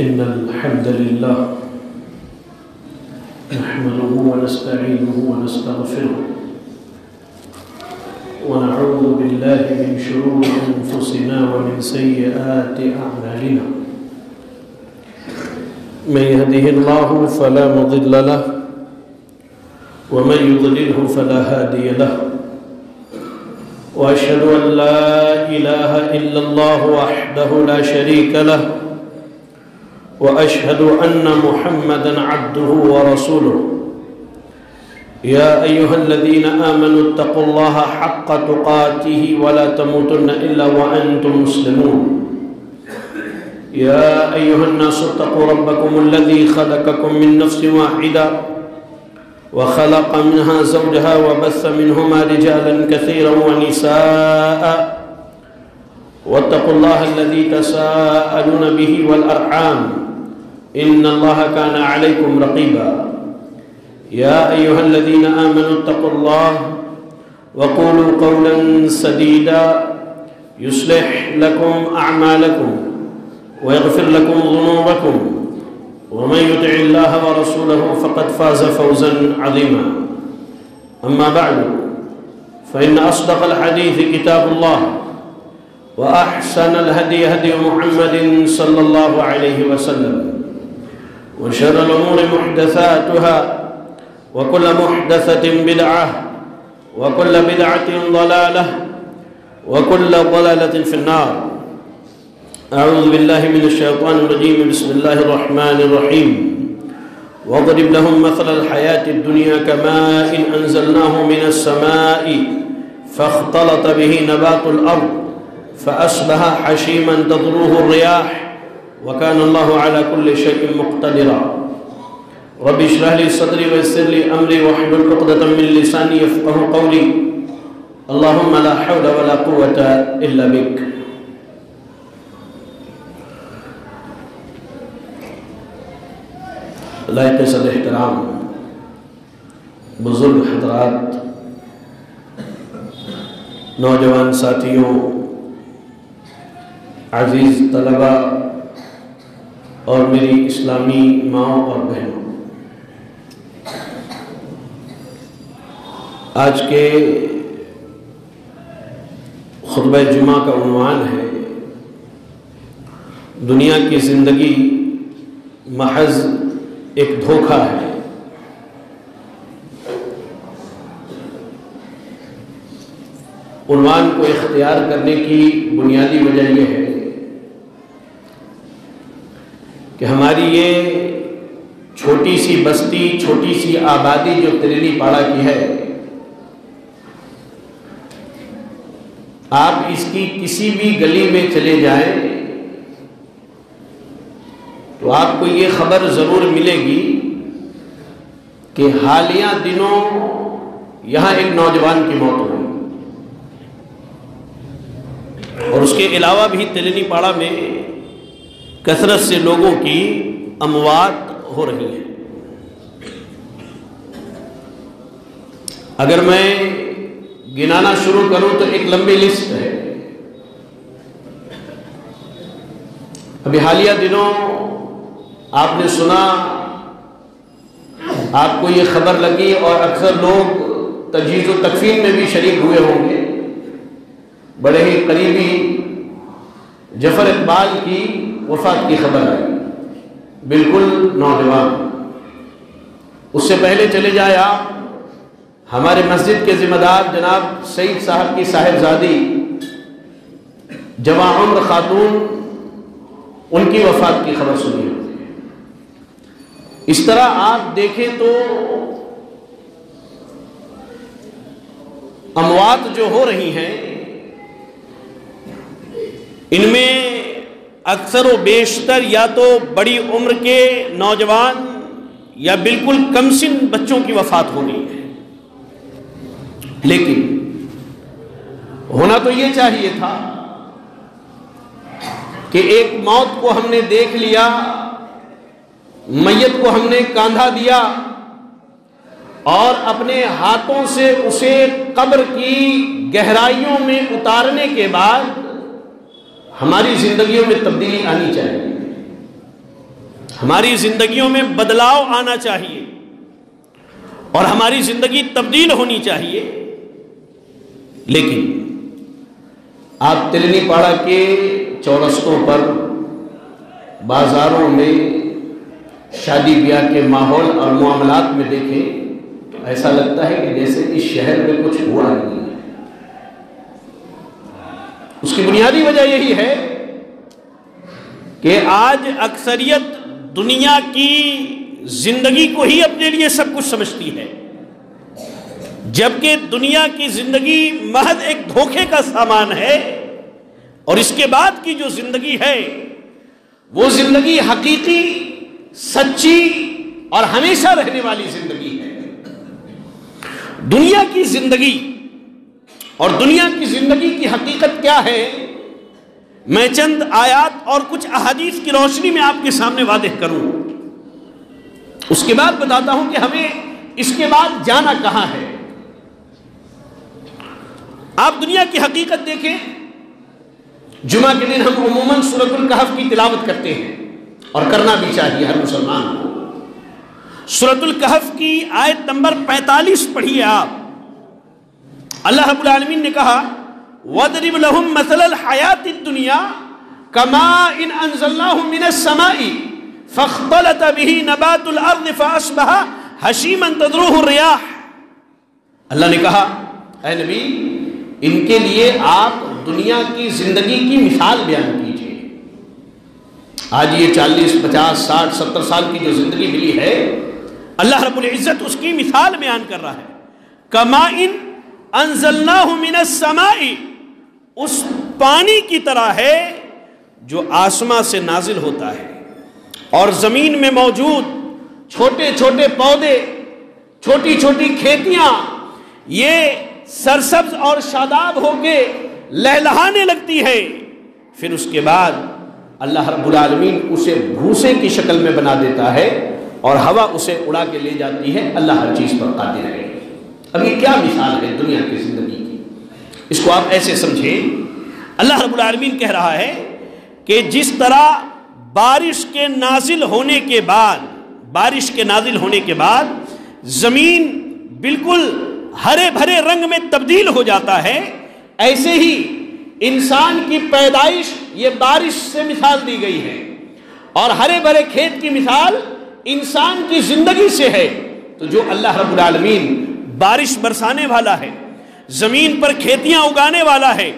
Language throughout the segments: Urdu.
إن الحمد لله نحمده ونستعينه ونستغفره ونعوذ بالله من شرور أنفسنا ومن سيئات أعمالنا من يهده الله فلا مضل له ومن يضلله فلا هادي له وأشهد أن لا إله إلا الله وحده لا شريك له وأشهد أن محمدًا عبده ورسوله يا أيها الذين آمنوا اتقوا الله حق تقاته ولا تموتن إلا وأنتم مسلمون يا أيها الناس اتقوا ربكم الذي خلقكم من نفس واحدة وخلق منها زوجها وبث منهما رجالا كثيرا ونساء واتقوا الله الذي تساءلون به والأرحام إن الله كان عليكم رقيبا يا أيها الذين آمنوا اتقوا الله وقولوا قولا سديدا يصلح لكم أعمالكم ويغفر لكم ذنوبكم ومن يطع الله ورسوله فقد فاز فوزا عظيما أما بعد فإن أصدق الحديث كتاب الله وأحسن الهدي هدي محمد صلى الله عليه وسلم وشر الأمور محدثاتها وكل محدثة بدعة وكل بدعة ضلالة وكل ضلالة في النار أعوذ بالله من الشيطان الرجيم بسم الله الرحمن الرحيم واضرب لهم مثل الحياة الدنيا كماء أنزلناه من السماء فاختلط به نبات الأرض فأصبح حشيما تذروه الرياح وكان الله على كل شيء مقتدرا رب اشرح لي صدري ويسر لي أمري واحلل عقدة من لساني يفقهوا قولي اللهم لا حول ولا قوة إلا بك لائق صدر احترام بزرگ حضرات نوجوان ساتھیوں عزیز طلبہ اور میری اسلامی ماؤں اور بہنوں، آج کے خطبہ جمعہ کا عنوان ہے دنیا کی زندگی محض ایک دھوکہ ہے۔ عنوان کو اختیار کرنے کی بنیادی وجہ یہ ہے کہ ہماری یہ چھوٹی سی بستی، چھوٹی سی آبادی جو تریلی پاڑا کی ہے، آپ اس کی کسی بھی گلی میں چلے جائیں تو آپ کو یہ خبر ضرور ملے گی کہ حالیہ دنوں یہاں ایک نوجوان کی موت ہوئی، اور اس کے علاوہ بھی تریلی پاڑا میں کثرت سے لوگوں کی اموات ہو رہی ہیں۔ اگر میں گنانا شروع کروں تو ایک لمبی لسٹ ہے۔ ابھی حالیہ دنوں آپ نے سنا، آپ کو یہ خبر لگی اور اکثر لوگ تجہیز و تکفین میں بھی شریک ہوئے ہوں گے، بڑے ہی قریبی جعفر اقبال کی وفات کی خبر آئی، بالکل نوجوان۔ اس سے پہلے چلے جائے آپ ہمارے مسجد کے ذمہ دار جناب سعید صاحب کی صاحبزادی جواں عمر خاتون، ان کی وفات کی خبر سنی ہوتی ہے۔ اس طرح آپ دیکھیں تو اموات جو ہو رہی ہیں ان میں اکثر و بیشتر یا تو بڑی عمر کے نوجوان یا بالکل کم سن بچوں کی وفات ہو رہی ہے۔ لیکن ہونا تو یہ چاہیے تھا کہ ایک موت کو ہم نے دیکھ لیا، میت کو ہم نے کاندھا دیا اور اپنے ہاتھوں سے اسے قبر کی گہرائیوں میں اتارنے کے بعد ہماری زندگیوں میں تبدیلی آنی چاہیے۔ ہماری زندگیوں میں بدلاؤ آنا چاہیے اور ہماری زندگی تبدیل ہونی چاہیے، لیکن آپ تلنی پاڑا کے چورستوں پر، بازاروں میں، شادی بیاہ کے ماحول اور معاملات میں دیکھیں تو ایسا لگتا ہے کہ جیسے اس شہر میں کچھ ہوا نہیں ہے۔ اس کی بنیادی وجہ یہی ہے کہ آج اکثریت دنیا کی زندگی کو ہی اپنے لیے سب کچھ سمجھتی ہے، جبکہ دنیا کی زندگی محض ایک دھوکے کا سامان ہے، اور اس کے بعد کی جو زندگی ہے وہ زندگی حقیقی، سچی اور ہمیشہ رہنے والی زندگی ہے۔ دنیا کی زندگی اور دنیا کی زندگی کی حقیقت کیا ہے، میں چند آیات اور کچھ احادیث کی روشنی میں آپ کے سامنے واضح کروں، اس کے بعد بتاتا ہوں کہ ہمیں اس کے بعد جانا کہاں ہے۔ آپ دنیا کی حقیقت دیکھیں، جمعہ کے دن ہم عموماً سورۃ الکہف کی تلاوت کرتے ہیں، اور کرنا بھی چاہیے ہر مسلمان کو۔ سورۃ الکہف کی آیت نمبر 45 پڑھیے آپ۔ اللہ رب العالمین نے کہا وَاضْرِبْ لَهُمْ مَثَلَ الْحَيَاةِ الدُّنْيَا كَمَاءٍ أَنزَلْنَاهُ مِنَ السَّمَاءِ فَاخْتَلَطَ بِهِ نَبَاتُ الْأَرْضِ فَأَصْبَحَ هَشِيمًا تَذْرُوهُ الرِّيَاحُ۔ اللہ نے کہا اے نبی، ان کے لیے آپ دنیا کی زندگی کی مثال بیان کیجئے۔ آج یہ 40، 50، 60، 70 سال کی جو زندگی ملی ہے، اللہ رب العزت اس کی مثال بیان کر رہا ہے۔ کَمَاءٍ انزلناہ من السماء، اس پانی کی طرح ہے جو آسمان سے نازل ہوتا ہے، اور زمین میں موجود چھوٹے چھوٹے پودے، چھوٹی چھوٹی کھیتیاں، یہ سرسبز اور شاداب ہو کے لہلہانے لگتی ہے، پھر اس کے بعد اللہ رب العالمین اسے بھوسے کی شکل میں بنا دیتا ہے اور ہوا اسے اڑا کے لے جاتی ہے۔ اللہ ہر چیز پر قادر ہے۔ اب یہ کیا مثال ہے دنیا کی زندگی کی، اس کو آپ ایسے سمجھیں۔ اللہ رب العالمین کہہ رہا ہے کہ جس طرح بارش کے نازل ہونے کے بعد زمین بالکل ہرے بھرے رنگ میں تبدیل ہو جاتا ہے، ایسے ہی انسان کی پیدائش یہ بارش سے مثال دی گئی ہے، اور ہرے بھرے کھیت کی مثال انسان کی زندگی سے ہے۔ تو جو اللہ رب العالمین بارش برسانے والا ہے، زمین پر کھیتیاں اگانے والا ہے،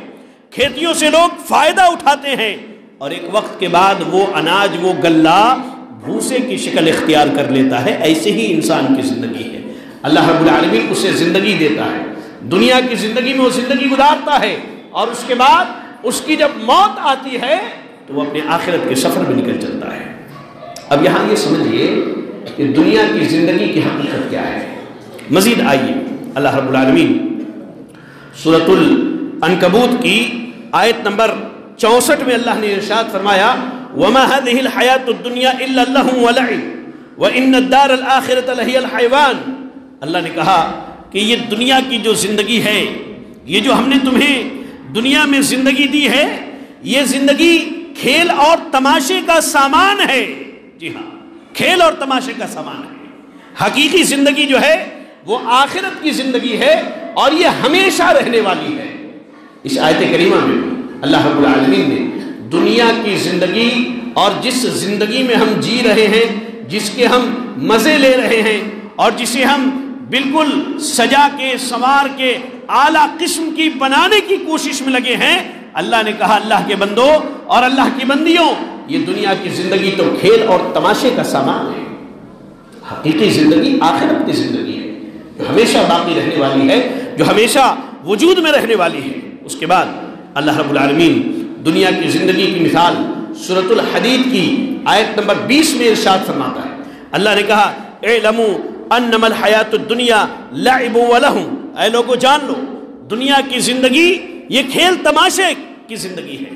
کھیتیوں سے لوگ فائدہ اٹھاتے ہیں، اور ایک وقت کے بعد وہ اناج، وہ غلہ بھوسے کی شکل اختیار کر لیتا ہے، ایسے ہی انسان کی زندگی ہے۔ اللہ رب العالمین اسے زندگی دیتا ہے، دنیا کی زندگی میں وہ زندگی گزارتا ہے، اور اس کے بعد اس کی جب موت آتی ہے تو وہ اپنے آخرت کے سفر میں نکل چلتا ہے۔ اب یہاں یہ سمجھیے کہ دنیا کی زندگی کی حقیقت کیا ہے۔ مزید آئیے، اللہ رب العالمین سورۃ العنکبوت کی آیت نمبر 64 میں اللہ نے ارشاد فرمایا وَمَا هَذِهِ الْحَيَاةُ الدُّنْيَا إِلَّا اللَّهُ وَلَعِبٌ وَإِنَّ الدَّارَ الْآخِرَةَ لَهِيَ الْحَيَوَانُ۔ اللہ نے کہا کہ یہ دنیا کی جو زندگی ہے، یہ جو ہم نے تمہیں دنیا میں زندگی دی ہے، یہ زندگی کھیل اور تماشے کا سامان ہے۔ جی ہاں، کھیل اور تماشے کا سامان ہے۔ حقیقی زندگی جو ہے وہ آخرت کی زندگی ہے، اور یہ ہمیشہ رہنے والی ہے۔ اس آیت کریمہ میں اللہ رب العالمین نے دنیا کی زندگی اور جس زندگی میں ہم جی رہے ہیں، جس کے ہم مزے لے رہے ہیں، اور جسے ہم بالکل سجا کے سنوار کے اعلیٰ قسم کی بنانے کی کوشش میں لگے ہیں، اللہ نے کہا اللہ کے بندوں اور اللہ کی بندیوں، یہ دنیا کی زندگی تو کھیل اور تماشے کا سامان ہے۔ حقیقی زندگی آخرت کی زندگی ہے، جو ہمیشہ باقی رہنے والی ہے، جو ہمیشہ وجود میں رہنے والی ہے۔ اس کے بعد اللہ رب العالمین دنیا کی زندگی کی مثال سورۃ الحدید کی آیت نمبر 20 میں ارشاد فرماتا ہے۔ اللہ نے کہا اعلموا انما الحیات الدنیا لعب ولہو، اے لوگو جان لو دنیا کی زندگی یہ کھیل تماشے کی زندگی ہے،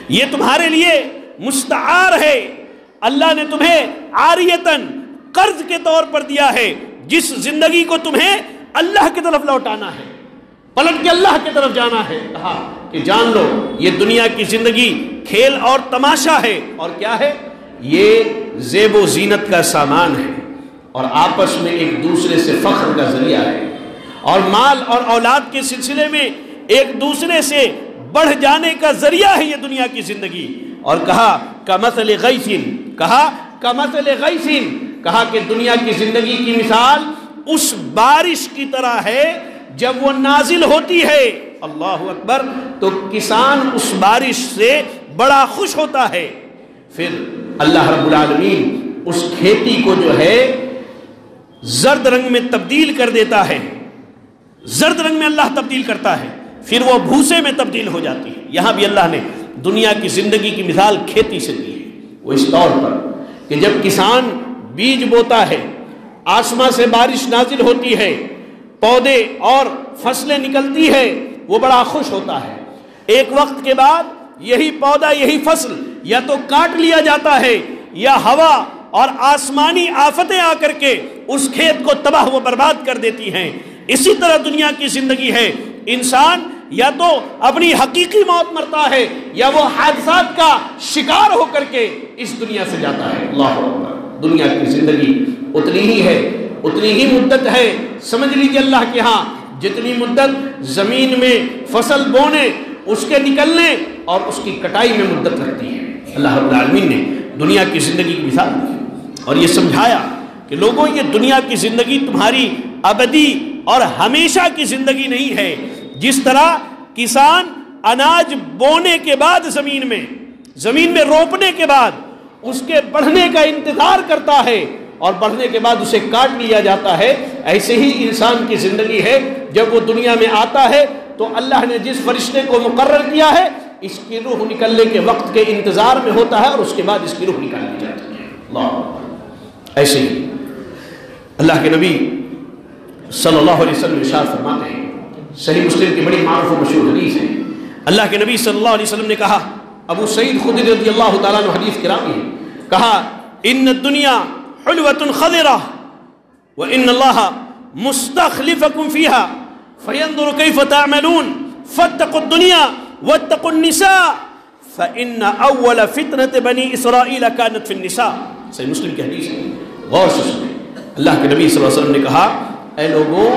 یہ تمہارے لیے مستعار ہے، اللہ نے تمہیں عاریتاً قرض کے طور پر دیا ہے، جس زندگی کو تمہیں اللہ کی طرف لوٹانا ہے، پلٹ کے اللہ کی طرف جانا ہے، کہا کہ جان لو یہ دنیا کی زندگی کھیل اور تماشا ہے، اور کیا ہے یہ زیب و زینت کا سامان ہے اور آپس میں ایک دوسرے سے فخر کا ذریعہ ہے، اور مال اور اولاد کے سلسلے میں ایک دوسرے سے بڑھ جانے کا ذریعہ ہے یہ دنیا کی زندگی۔ اور کہا کمثل غیث، کمثل غیث، کہا کہ دنیا کی زندگی کی مثال اس بارش کی طرح ہے جب وہ نازل ہوتی ہے، اللہ اکبر، تو کسان اس بارش سے بڑا خوش ہوتا ہے، پھر اللہ رب العالمین اس کھیتی کو جو ہے زرد رنگ میں تبدیل کر دیتا ہے، زرد رنگ میں اللہ تبدیل کرتا ہے، پھر وہ بھوسے میں تبدیل ہو جاتی ہے۔ یہاں بھی اللہ نے دنیا کی زندگی کی مثال کھیتی سے دی ہے، وہ اس طور پر کہ جب کسان بیج بوتا ہے، آسمان سے بارش نازل ہوتی ہے، پودے اور فصلیں نکلتی ہے، وہ بڑا خوش ہوتا ہے۔ ایک وقت کے بعد یہی پودا، یہی فصل یا تو کاٹ لیا جاتا ہے یا ہوا اور آسمانی آفتیں آ کر کے اس کھیت کو تباہ و برباد کر دیتی ہیں۔ اسی طرح دنیا کی زندگی ہے، انسان یا تو اپنی حقیقی موت مرتا ہے یا وہ حادثات کا شکار ہو کر کے اس دنیا سے جاتا ہے۔ اللہ اکبر، دنیا کی زندگی اتنی ہی ہے، اتنی ہی مدت ہے۔ سمجھ لیجیے اللہ کے ہاں جتنی مدت زمین میں فصل بونے، اس کے نکلنے اور اس کی کٹائی میں مدت لگتی ہے، اللہ رب العالمین نے دنیا کی زندگی کی مثال دی اور یہ سمجھایا کہ لوگوں یہ دنیا کی زندگی تمہاری ابدی اور ہمیشہ کی زندگی نہیں ہے۔ جس طرح کسان اناج بونے کے بعد زمین میں روپنے کے بعد اس کے بڑھنے کا انتظار کرتا ہے اور بڑھنے کے بعد اسے کاٹ لیا جاتا ہے، ایسے ہی انسان کی زندگی ہے۔ جب وہ دنیا میں آتا ہے تو اللہ نے جس فرشتے کو مقرر کیا ہے اس کی روح نکلنے کے وقت کے انتظار میں ہوتا ہے اور اس کے بعد اس کی روح نکال لی جاتی ہے۔ اللہ، ایسے ہی اللہ کے نبی صلی اللہ علیہ وسلم ارشاد فرماتے ہیں، صحیح مسلم کی بڑی معروف و مشہور حدیث ہے، اللہ کے نبی صلی اللہ علیہ وسلم نے کہا، ابو سعید خدری رضی اللہ تعالیٰ عنہ حدیث کے راوی ہے، کہا ان الدنیا حلوۃ خضرہ وان اللہ مستخلفکم فیہا فینظر کیف تعملون فاتقوا الدنیا واتقوا النساء فان اول فتنة بنی اسرائیل کانت فی النساء۔ صحیح مسلم کی حدیث ہے، غور سے سنیں۔ اللہ کے نبی صلی اللہ علیہ وسلم نے کہا، اے لوگوں،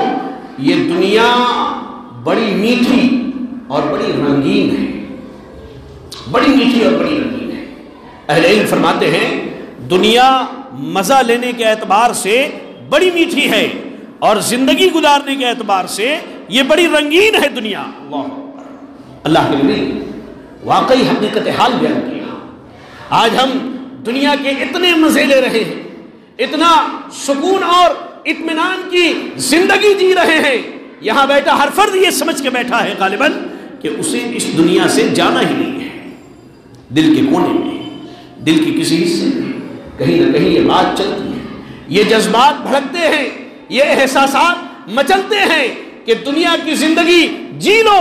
یہ دنیا بڑی میٹھی اور بڑی رنگین ہے، بڑی میٹھی اور بڑی رنگین ہے۔ اہل علم فرماتے ہیں دنیا مزہ لینے کے اعتبار سے بڑی میٹھی ہے اور زندگی گزارنے کے اعتبار سے یہ بڑی رنگین ہے دنیا۔ اللہ کے نبی واقعی حقیقت حال بیان کیا۔ آج ہم دنیا کے اتنے مزے لے رہے ہیں، اتنا سکون اور اطمینان کی زندگی جی رہے ہیں، یہاں بیٹھا ہر فرد یہ سمجھ کے بیٹھا ہے غالباً کہ اسے اس دنیا سے جانا ہی نہیں ہے۔ دل کے کونے میں، دل کی کسی حصے میں کہیں نہ کہیں یہ بات چلتی ہے، یہ جذبات بھڑکتے ہیں، یہ احساسات مچلتے ہیں کہ دنیا کی زندگی جی لو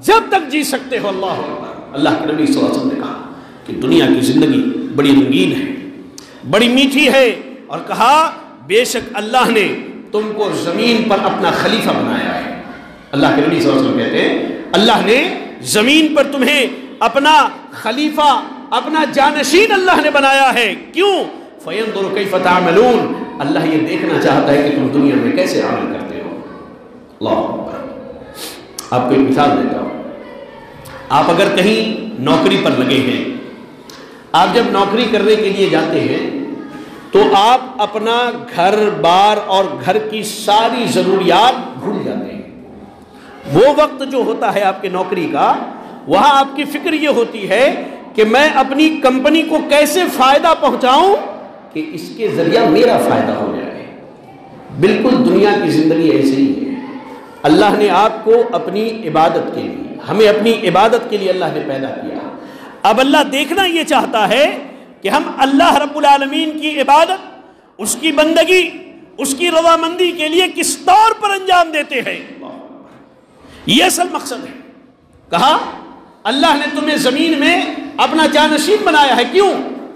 جب تک جی سکتے ہو۔ اللہ اکبر۔ اللہ کے نبی صلی اللہ علیہ وسلم نے کہا کہ دنیا کی زندگی بڑی رنگین ہے، بڑی میٹھی ہے، اور کہا بے شک اللہ نے تم کو زمین پر اپنا خلیفہ بنایا ہے۔ اللہ کے نبی صلی اللہ علیہ وسلم کہتے ہیں اللہ نے زمین پر تمہیں اپنا خلیفہ، اپنا جانشین اللہ نے بنایا ہے۔ کیوں؟ فَيَنْظُرُ كَيْفَ تَعْمَلُونَ، اللہ یہ دیکھنا چاہتا ہے کہ تم دنیا میں کیسے عمل کرتے ہو۔ اللہ اکبر۔ آپ کو ایک مثال دیتا ہوں، آپ اگر کہیں نوکری پر لگے ہیں، آپ جب نوکری کرنے کے لیے جاتے ہیں تو آپ اپنا گھر بار اور گھر کی ساری ضروریات بھول جاتے ہیں۔ وہ وقت جو ہوتا ہے آپ کے نوکری کا، وہاں آپ کی فکر یہ ہوتی ہے کہ میں اپنی کمپنی کو کیسے فائدہ پہنچاؤں کہ اس کے ذریعہ میرا فائدہ ہو جائے۔ بالکل دنیا کی زندگی ایسے ہی ہے۔ اللہ نے آپ کو اپنی عبادت کے لیے، ہمیں اپنی عبادت کے لیے اللہ نے پیدا کیا۔ اب اللہ دیکھنا یہ چاہتا ہے کہ ہم اللہ رب العالمین کی عبادت، اس کی بندگی، اس کی رضامندی کے لیے کس طور پر انجام دیتے ہیں۔ یہ اصل مقصد ہے۔ کہا اللہ نے تمہیں زمین میں اپنا جانشین بنایا ہے۔ کیوں؟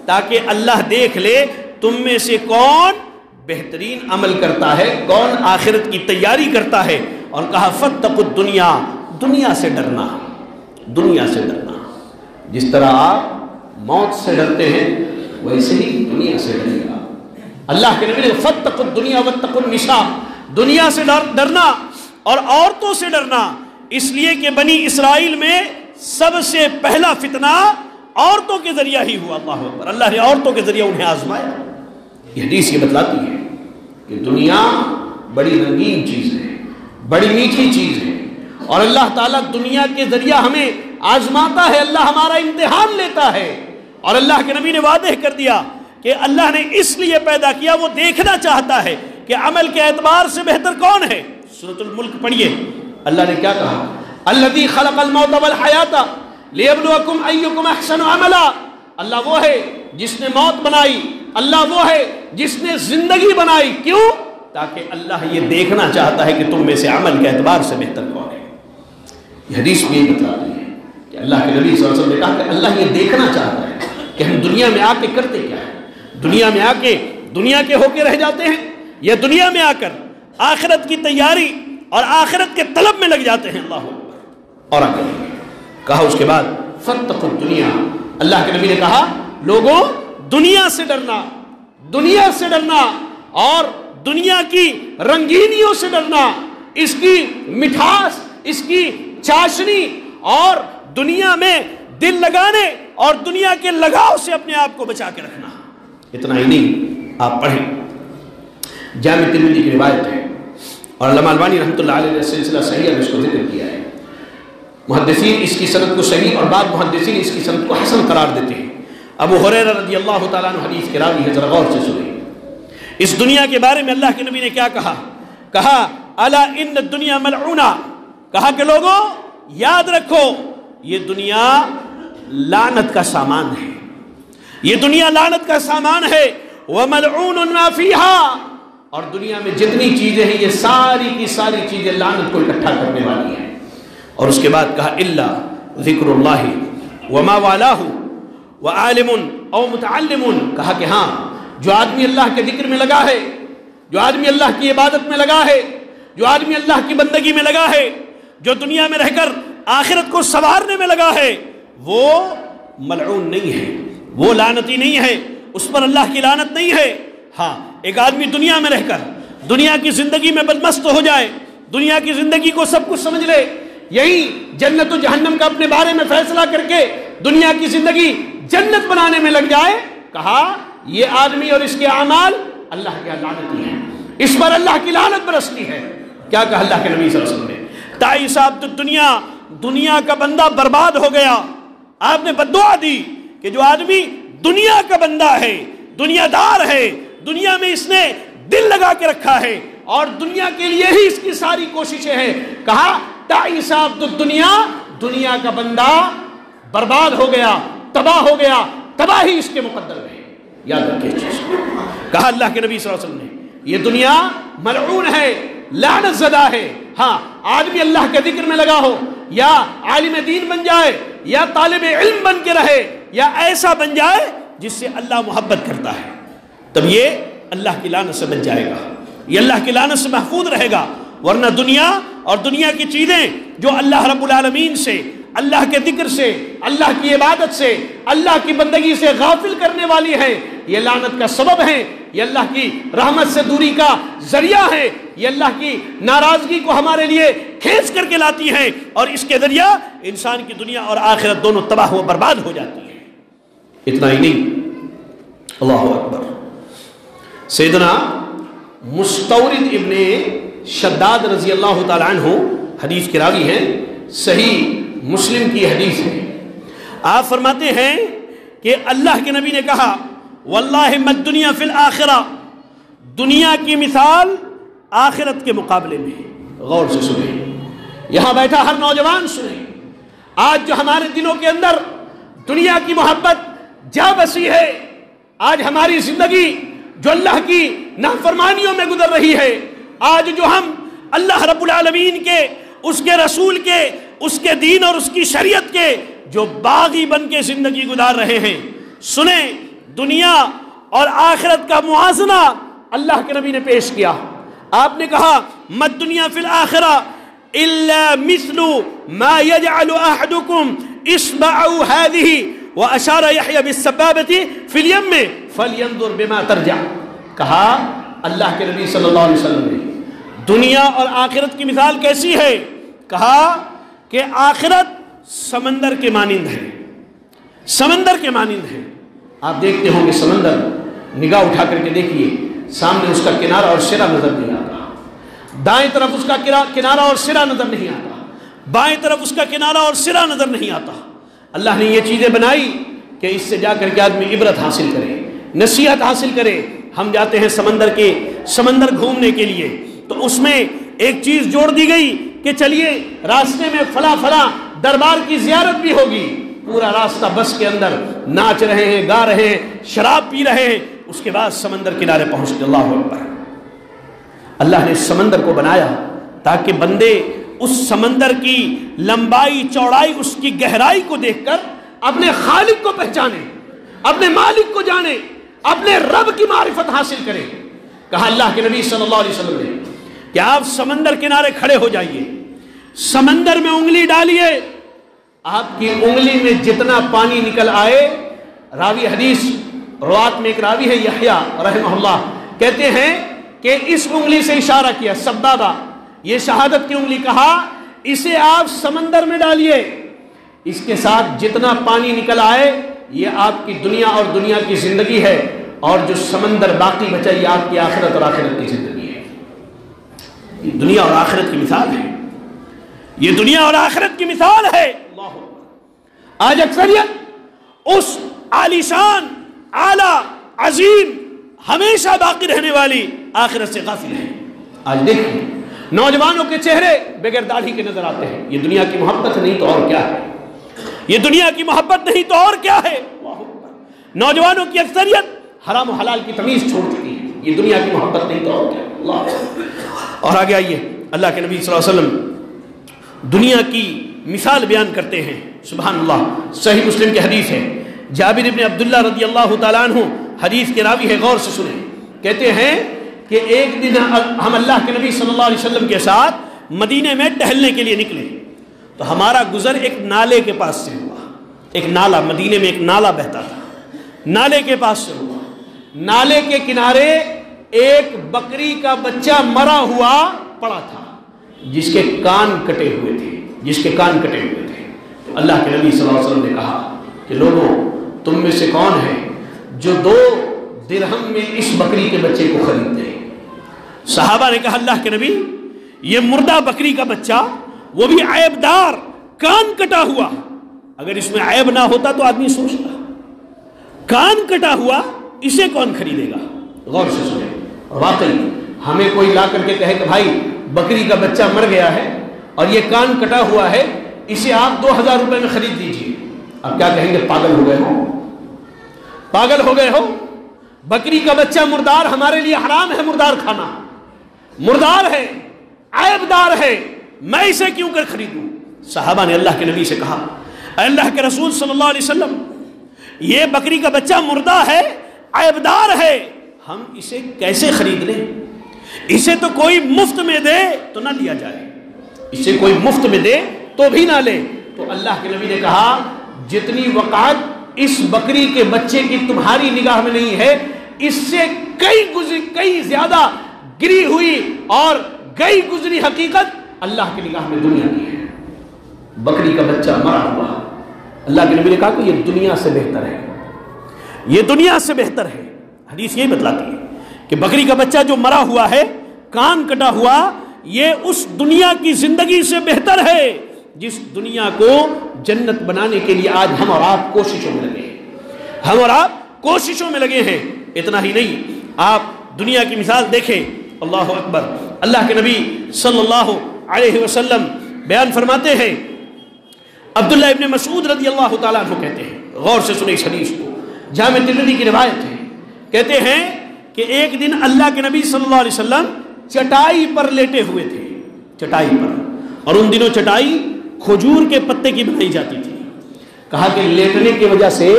تاکہ اللہ دیکھ لے تم میں سے کون بہترین عمل کرتا ہے، کون آخرت کی تیاری کرتا ہے۔ اور کہا فاتقوا الدنیا، دنیا سے ڈرنا، دنیا سے ڈرنا۔ جس طرح آپ موت سے ڈرتے ہیں، ویسے ہی دنیا سے ڈرے گا۔ اللہ کے نبی نے فاتقوا الدنیا واتقوا النساء، دنیا سے ڈرنا اور عورتوں سے ڈرنا، اس لیے کہ بنی اسرائیل میں سب سے پہلا فتنہ عورتوں کے ذریعہ ہی ہوا۔ اللہ اکبر، اللہ نے عورتوں کے ذریعہ انہیں آزمایا۔ یہ حدیث یہ بتلاتی ہے کہ دنیا بڑی رنگین چیز ہے، بڑی میٹھی چیز ہے، اور اللہ تعالیٰ دنیا کے ذریعہ ہمیں آزماتا ہے، اللہ ہمارا امتحان لیتا ہے۔ اور اللہ کے نبی نے واضح کر دیا کہ اللہ نے اس لیے پیدا کیا، وہ دیکھنا چاہتا ہے کہ عمل کے اعتبار سے بہتر کون ہے۔ سورۃ الملک پڑھیے، اللہ نے کیا کہا؟ الذی خلق الموت والحیاۃ لیبلوکم ایکم احسن عملا، اللہ وہ ہے جس نے موت بنائی، اللہ وہ ہے جس نے زندگی بنائی، کیوں؟ تاکہ اللہ یہ دیکھنا چاہتا ہے کہ تم میں سے عمل کے اعتبار سے بہتر کون ہے۔ یہ حدیث بھی یہ بتاتی ہے کہ اللہ کے نبی صلی اللہ علیہ وسلم نے کہا کہ اللہ یہ دیکھنا چاہتا ہے کہ ہم دنیا میں آ کے کرتے کیا ہے، دنیا میں آ کے دنیا کے ہو کے رہ جاتے ہیں یا دنیا میں آ کر آخرت کی تیاری اور آخرت کے طلب میں لگ جاتے ہیں۔ اللہ اکبر۔ اور آگے کہا اس کے بعد فاتقوا الدنیا، اللہ کے نبی نے کہا لوگوں دنیا سے ڈرنا، دنیا سے ڈرنا اور دنیا کی رنگینیوں سے ڈرنا، اس کی مٹھاس، اس کی چاشنی، اور دنیا میں دل لگانے اور دنیا کے لگاؤ سے اپنے آپ کو بچا کے رکھنا۔ اتنا ہی نہیں، آپ پڑھیں، جامع ترمذی کی روایت ہے اور علامہ البانی رحمۃ اللہ علیہ نے سلسلہ صحیح میں اس کو ذکر کیا ہے۔ محدثین اس کی سند کو صحیح اور بعض محدثین اس کی سند کو حسن قرار دیتے ہیں۔ ابو ہریرہ رضی اللہ تعالیٰ عنہ حدیث کے راوی ہے، ذرا غور سے سنیں۔ اس دنیا کے بارے میں اللہ کے نبی نے کیا کہا؟ کہا الا ان الدنیا ملعونہ، کہا کہ لوگوں یاد رکھو یہ دنیا لعنت کا سامان ہے، یہ دنیا لعنت کا سامان ہے۔ وملعون ما فیہا، اور دنیا میں جتنی چیزیں ہیں یہ ساری کی ساری چیزیں لعنت کو اکٹھا کرنے والی ہیں۔ اور اس کے بعد کہا الا ذکر اللہ وما والاہ وعالم او متعلم، کہا کہ ہاں جو آدمی اللہ کے ذکر میں لگا ہے، جو آدمی اللہ کی عبادت میں لگا ہے، جو آدمی اللہ کی بندگی میں لگا ہے، جو دنیا میں رہ کر آخرت کو سنوارنے میں لگا ہے، وہ ملعون نہیں ہے، وہ لعنتی نہیں ہے، اس پر اللہ کی لعنت نہیں ہے۔ ہاں ایک آدمی دنیا میں رہ کر دنیا کی زندگی میں بدمست ہو جائے، دنیا کی زندگی کو سب کچھ سمجھ لے، یہی جنت و جہنم کا اپنے بارے میں فیصلہ کر کے دنیا کی زندگی جنت بنانے میں لگ جائے، کہا یہ آدمی اور اس کے اعمال اللہ کے لعنتی ہیں، اس پر اللہ کی لعنت برستی ہے۔ کیا کہا اللہ کے نبی صلی اللہ علیہ وسلم نے؟ تعیس عبد الدنیا، دنیا کا بندہ برباد ہو گیا۔ آپ نے بددعا دی کہ جو آدمی دنیا کا بندہ ہے، دنیا دار ہے، دنیا میں اس نے دل لگا کے رکھا ہے اور دنیا کے لیے ہی اس کی ساری کوششیں ہیں، کہا تعیس عبد الدنیا، دنیا کا بندہ برباد ہو گیا، تباہ ہو گیا، تباہی اس کے مقدر ہے۔ یاد رکھیے چیز، کہا اللہ کے نبی صلی اللہ علیہ وسلم نے یہ دنیا ملعون ہے، لعنت زدہ ہے۔ ہاں آدمی اللہ کے ذکر میں لگا ہو، یا عالم دین بن جائے، یا طالب علم بن کے رہے، یا ایسا بن جائے جس سے اللہ محبت کرتا ہے، تب یہ اللہ کی لعنت سے بچ جائے گا، یہ اللہ کی لعنت سے محفوظ رہے گا۔ ورنہ دنیا اور دنیا کی چیزیں جو اللہ رب العالمین سے، اللہ کے ذکر سے، اللہ کی عبادت سے، اللہ کی بندگی سے غافل کرنے والی ہیں، یہ لعنت کا سبب ہے، یہ اللہ کی رحمت سے دوری کا ذریعہ ہے، یہ اللہ کی ناراضگی کو ہمارے لیے کھینچ کر کے لاتی ہیں، اور اس کے ذریعہ انسان کی دنیا اور آخرت دونوں تباہ و برباد ہو جاتی ہے۔ اتنا ہی نہیں، اللہ اکبر، سیدنا مستورد ابن شداد رضی اللہ تعالیٰ عنہ حدیث کے راوی ہیں، صحیح مسلم کی حدیث ہے، آپ فرماتے ہیں کہ اللہ کے نبی نے کہا واللہ ما الدنیا فی الآخرہ، دنیا کی مثال آخرت کے مقابلے میں۔ غور سے سنیں، یہاں بیٹھا ہر نوجوان سنیں، آج جو ہمارے دلوں کے اندر دنیا کی محبت جا بسی ہے، آج ہماری زندگی جو اللہ کی نافرمانیوں میں گزر رہی ہے، آج جو ہم اللہ رب العالمین کے، اس کے رسول کے، اس کے دین اور اس کی شریعت کے جو باغی بن کے زندگی گزار رہے ہیں، سنیں دنیا اور آخرت کا موازنہ اللہ کے نبی نے پیش کیا۔ آپ نے کہا مد دنیا فی الآخرہ الا مثل ما يجعل احدكم اصبعه هذه وَأَشَارَ يَحْيَى بِالسَّبَّابَةِ فِي الْيَمِّ فَلْيَنْظُرْ بِمَا تَرْجَعُ. کہا اللہ کے نبی صلی اللہ علیہ وسلم نے دنیا اور آخرت کی مثال کیسی ہے؟ کہا کہ آخرت سمندر کے مانند ہے، سمندر کے مانند ہے. آپ دیکھتے ہوں گے سمندر، نگاہ اٹھا کر کے دیکھیے، سامنے اس کا کنارہ اور سرا نظر نہیں آتا، دائیں طرف اس کا کنارہ اور سرا نظر نہیں آتا، بائیں طرف اس کا کنارہ اور سرا نظر نہیں آتا. اللہ نے یہ چیزیں بنائی کہ اس سے جا کر کے آدمی عبرت حاصل کرے، نصیحت حاصل کرے. ہم جاتے ہیں سمندر گھومنے کے لیے، تو اس میں ایک چیز جوڑ دی گئی کہ چلیے راستے میں فلاں دربار کی زیارت بھی ہوگی. پورا راستہ بس کے اندر ناچ رہے ہیں، گا رہے ہیں، شراب پی رہے ہیں. اس کے بعد سمندر کنارے پہنچتے. اللہ اکبر. اللہ نے سمندر کو بنایا تاکہ بندے اس سمندر کی لمبائی چوڑائی، اس کی گہرائی کو دیکھ کر اپنے خالق کو پہچانے، اپنے مالک کو جانے، اپنے رب کی معرفت حاصل کرے. کہا اللہ کے نبی صلی اللہ علیہ وسلم نے کہ آپ سمندر کنارے کھڑے ہو جائیے، سمندر میں انگلی ڈالیے، آپ کی انگلی میں جتنا پانی نکل آئے. راوی حدیث روات میں ایک راوی ہے یحییٰ رحمہ اللہ، کہتے ہیں کہ اس انگلی سے اشارہ کیا، سبابہ، یہ شہادت کی انگلی، کہا اسے آپ سمندر میں ڈالیے، اس کے ساتھ جتنا پانی نکل آئے یہ آپ کی دنیا اور دنیا کی زندگی ہے، اور جو سمندر باقی بچا یہ آپ کی آخرت اور آخرت کی زندگی ہے. یہ دنیا اور آخرت کی مثال ہے، یہ دنیا اور آخرت کی مثال ہے. آج اکثریت اس عالیشان، اعلیٰ، عظیم، ہمیشہ باقی رہنے والی آخرت سے غافل ہے. آج دیکھیں نوجوانوں کے چہرے بغیر داڑھی کے نظر آتے ہیں. یہ دنیا کی محبت نہیں تو اور کیا ہے، یہ دنیا کی محبت نہیں تو اور کیا ہے. نوجوانوں کی اکثریت حرام و حلال کی تمیز چھوڑ چکی ہے. یہ دنیا کی محبت نہیں تو اور کیا ہے. اللہ. اور آگے آئیے، اللہ کے نبی صلی اللہ علیہ وسلم دنیا کی مثال بیان کرتے ہیں. سبحان اللہ. صحیح مسلم کی حدیث ہے، جابر ابن عبداللہ رضی اللہ تعالیٰ عنہ حدیث کے راوی ہے، غور سے سنیں. کہتے ہیں کہ ایک دن ہم اللہ کے نبی صلی اللہ علیہ وسلم کے ساتھ مدینے میں ٹہلنے کے لیے نکلے، تو ہمارا گزر ایک نالے کے پاس سے ہوا. ایک نالا، مدینے میں ایک نالا بہتا تھا، نالے کے پاس سے ہوا. نالے کے کنارے ایک بکری کا بچہ مرا ہوا پڑا تھا، جس کے کان کٹے ہوئے تھے، جس کے کان کٹے ہوئے تھے. تو اللہ کے نبی صلی اللہ علیہ وسلم نے کہا کہ لوگوں، تم میں سے کون ہے جو 2 درہم میں اس بکری کے بچے کو خرید دے؟ صحابہ نے کہا اللہ کے نبی، یہ مردہ بکری کا بچہ، وہ بھی عیب دار، کان کٹا ہوا، اگر اس میں عیب نہ ہوتا تو آدمی سوچتا، کان کٹا ہوا اسے کون خریدے گا؟ غور سے سنیں. واقعی ہمیں کوئی لا کر کے کہے کہ بھائی بکری کا بچہ مر گیا ہے اور یہ کان کٹا ہوا ہے، اسے آپ 2000 روپے میں خرید دیجیے، آپ کیا کہیں گے؟ پاگل ہو گئے ہو، پاگل ہو گئے ہو. بکری کا بچہ مردار ہمارے لیے حرام ہے، مردار کھانا مردار ہے، عیب دار ہے، میں اسے کیوں کر خریدوں؟ صحابہ نے اللہ کے نبی سے کہا، اے اللہ کے رسول صلی اللہ علیہ وسلم، یہ بکری کا بچہ مردہ ہے، عیب دار ہے، ہم اسے کیسے خرید لیں؟ اسے تو کوئی مفت میں دے تو نہ لیا جائے، اسے کوئی مفت میں دے تو بھی نہ لے. تو اللہ کے نبی نے کہا جتنی وقعت اس بکری کے بچے کی تمہاری نگاہ میں نہیں ہے، اس سے کئی زیادہ گری ہوئی اور گئی گزری حقیقت اللہ کی نگاہ میں دنیا کی ہے. بکری کا بچہ مرا ہوا، اللہ کے نبی نے کہا کہ یہ دنیا سے بہتر ہے، یہ دنیا سے بہتر ہے. حدیث یہی بتلاتی ہے کہ بکری کا بچہ جو مرا ہوا ہے، کان کٹا ہوا، یہ اس دنیا کی زندگی سے بہتر ہے جس دنیا کو جنت بنانے کے لیے آج ہم اور آپ کوششوں میں لگے ہیں. ہم اور آپ کوششوں میں لگے ہیں. اتنا ہی نہیں، آپ دنیا کی مثال دیکھیں. اللہ اکبر. اللہ کے نبی صلی اللہ علیہ وسلم بیان فرماتے ہیں، عبداللہ ابن مسعود رضی اللہ تعالیٰ عنہ کہتے ہیں، غور سے سنیں اس حدیث کو، جامع ترمذی کی روایت ہے. کہتے ہیں کہ ایک دن اللہ کے نبی صلی اللہ علیہ وسلم چٹائی پر لیٹے ہوئے تھے، چٹائی پر، اور ان دنوں چٹائی کھجور کے پتے کی بنائی جاتی تھی. کہا کہ لیٹنے کی وجہ سے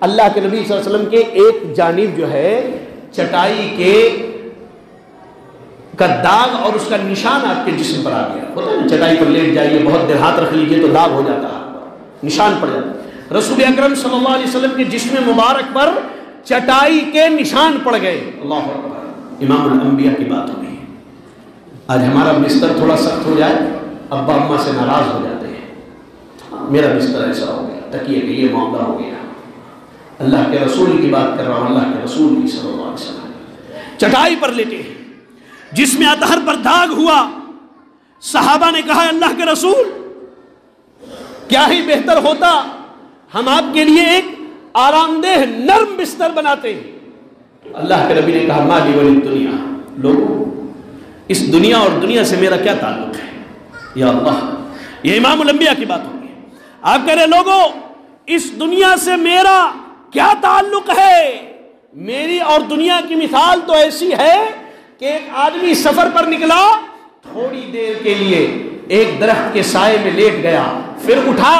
اللہ کے نبی صلی اللہ علیہ وسلم کے ایک جانب جو ہے چٹائی کے کا داغ اور اس کا نشان آپ کے جسم پر آ گیا. ہوتا ہے نا، چٹائی پر لیٹ جائیے، بہت دیر ہاتھ رکھ لیجیے تو داغ ہو جاتا ہے، نشان پڑ جاتا ہے. رسول اکرم صلی اللہ علیہ وسلم کے جسم مبارک پر چٹائی کے نشان پڑ گئے. اللہ اکبر. امام الانبیاء کی بات ہوئی. آج ہمارا بستر تھوڑا سخت ہو جائے ابا اماں سے ناراض ہو جاتے ہیں. میرا بستر ایسا ہو گیا, تکیے کہ یہ معاملہ ہو گیا. اللہ کے رسول کی بات کر رہا ہوں, اللہ کے رسول کی صلی اللہ علیہ وسلم چٹائی پر لیٹے ہیں, جس میں اطہر پر داغ ہوا. صحابہ نے کہا اللہ کے رسول کیا ہی بہتر ہوتا ہم آپ کے لیے ایک آرام دہ نرم بستر بناتے. اللہ کے نبی نے کہا ما لی ولی دنیا, لوگوں اس دنیا اور دنیا سے میرا کیا تعلق ہے. یا اللہ, یہ امام الانبیاء کی بات ہوگی. آپ کہہ رہے لوگوں اس دنیا سے میرا کیا تعلق ہے. میری اور دنیا کی مثال تو ایسی ہے کہ ایک آدمی سفر پر نکلا, تھوڑی دیر کے لیے ایک درخت کے سائے میں لیٹ گیا, پھر اٹھا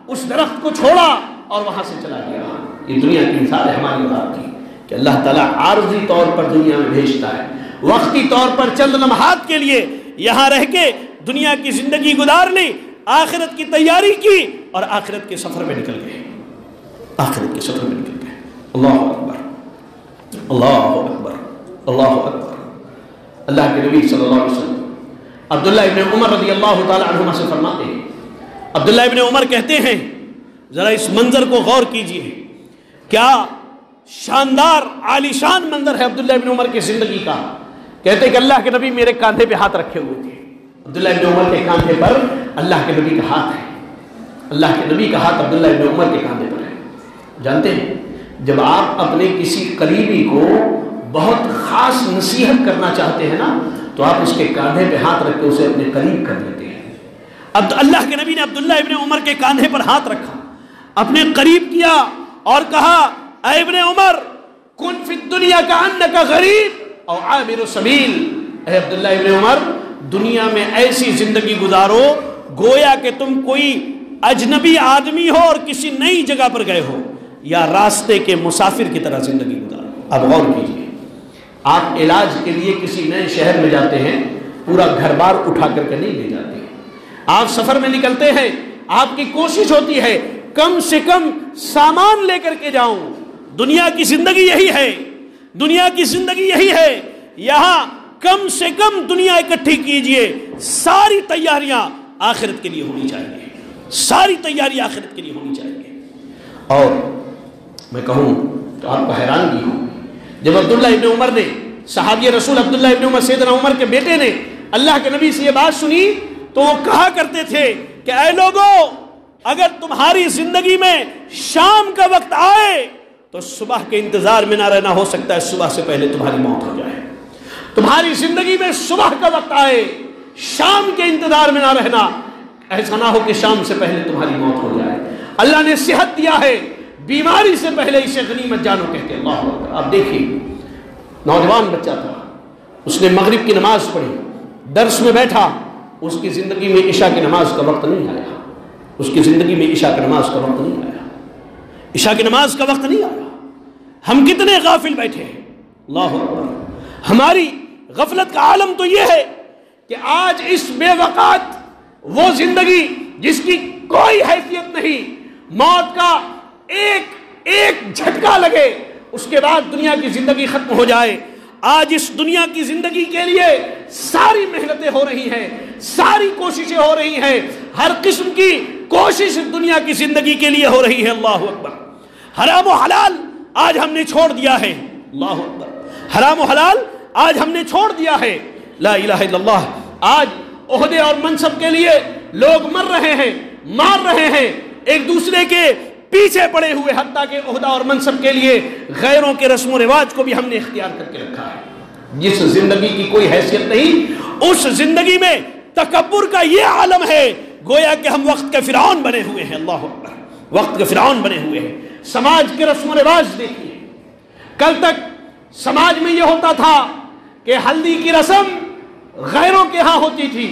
اس درخت کو چھوڑا اور وہاں سے چلا گیا. یہ دنیا کی مثال ہے ہماری اور آپ کی کہ اللہ تعالیٰ عارضی طور پر دنیا میں بھیجتا ہے, وقتی طور پر چند لمحات کے لیے یہاں رہ کے دنیا کی زندگی گزار لی, آخرت کی تیاری کی اور آخرت کے سفر میں نکل گئے. آخرت کے سفر میں نکل گئے. اللہ اکبر, اللہ اکبر, اللہ اکبر. اللہ کے نبی صلی اللہ علیہ وسلم عبداللہ ابن عمر رضی اللہ تعالی عنہما سے فرماتے ہیں. عبداللہ ابن عمر کہتے ہیں ذرا اس منظر کو غور کیجئے, کیا شاندار عالیشان منظر ہے عبداللہ ابن عمر کی زندگی کا. کہتے ہیں کہ اللہ کے نبی میرے کاندھے پہ ہاتھ رکھے ہوئے تھے. عبداللہ ابن عمر کے کاندھے پر اللہ کے نبی کا ہاتھ ہے. اللہ کے نبی کا ہاتھ عبداللہ ابن عمر کے کاندھے پر ہے. جانتے ہیں جب آپ اپنے کسی قریبی کو بہت خاص نصیحت کرنا چاہتے ہیں نا, تو آپ اس کے کاندھے پہ ہاتھ رکھ کے اسے اپنے قریب کر لیتے ہیں. اب اللہ کے نبی نے عبداللہ ابن عمر کے کاندھے پر ہاتھ رکھا, اپنے قریب کیا اور کہا اے ابن عمر کن فی الدنیا کأنک غریب او عابر سبیل. اے عبداللہ ابن عمر دنیا میں ایسی زندگی گزارو گویا کہ تم کوئی اجنبی آدمی ہو اور کسی نئی جگہ پر گئے ہو, یا راستے کے مسافر کی طرح زندگی گزارو. اب غور کیجیے, آپ علاج کے لیے کسی نئے شہر میں جاتے ہیں, پورا گھر بار اٹھا کر کے نہیں لے جاتے ہیں. آپ سفر میں نکلتے ہیں, آپ کی کوشش ہوتی ہے کم سے کم سامان لے کر کے جاؤں. دنیا کی زندگی یہی ہے, دنیا کی زندگی یہی ہے. یہاں کم سے کم دنیا اکٹھی کیجئے, ساری تیاریاں آخرت کے لیے ہونی چاہیے, ساری تیاری آخرت کے لیے ہونی چاہیے. اور میں کہوں تو آپ کو حیرانگی ہو, جب عبداللہ ابن عمر نے, صحابی رسول عبداللہ ابن عمر سیدنا عمر کے بیٹے نے اللہ کے نبی سے یہ بات سنی, تو وہ کہا کرتے تھے کہ اے لوگوں اگر تمہاری زندگی میں شام کا وقت آئے تو صبح کے انتظار میں نہ رہنا, ہو سکتا ہے صبح سے پہلے تمہاری موت ہو جائے. تمہاری زندگی میں صبح کا وقت آئے, شام کے انتظار میں نہ رہنا, ایسا نہ ہو کہ شام سے پہلے تمہاری موت ہو جائے. اللہ نے صحت دیا ہے, بیماری سے پہلے اسے غنیمت جانو کہتے ہیں. اللہ اکبر. آپ دیکھیے نوجوان بچہ تھا, اس نے مغرب کی نماز پڑھی, درس میں بیٹھا, اس کی زندگی میں عشاء کی نماز کا وقت نہیں آیا. اس کی زندگی میں عشاء کی نماز کا وقت نہیں آیا. عشاء کی نماز کا وقت نہیں آیا. ہم کتنے غافل بیٹھے ہیں. اللہ اکبر. ہماری غفلت کا عالم تو یہ ہے کہ آج اس بے وقت وہ زندگی جس کی کوئی حیثیت نہیں, موت کا ایک جھٹکا لگے اس کے بعد دنیا کی زندگی ختم ہو جائے. آج اس دنیا کی زندگی کے لیے ساری محنتیں ہو رہی ہیں, ساری کوششیں ہو رہی ہیں, ہر قسم کی کوشش دنیا کی زندگی کے لیے ہو رہی ہے. اللہ اکبر. حرام و حلال آج ہم نے چھوڑ دیا ہے. اللہ اکبر. حرام و حلال آج ہم نے چھوڑ دیا ہے. لا الہ الا اللہ. آج عہدے اور منصب کے لیے لوگ مر رہے ہیں, مار رہے ہیں, ایک دوسرے کے پیچھے پڑے ہوئے, حتیٰ کہ عہدہ اور منصب کے لیے غیروں کے رسم و رواج کو بھی ہم نے اختیار کر کے رکھا ہے. جس زندگی کی کوئی حیثیت نہیں, اس زندگی میں تکبر کا یہ عالم ہے گویا کہ ہم وقت کے فرعون بنے ہوئے ہیں. اللہ اکبر. وقت کے فرعون بنے ہوئے ہیں. سماج کے رسم و رواج دیکھیے, کل تک سماج میں یہ ہوتا تھا کہ ہلدی کی رسم غیروں کے ہاں ہوتی تھی,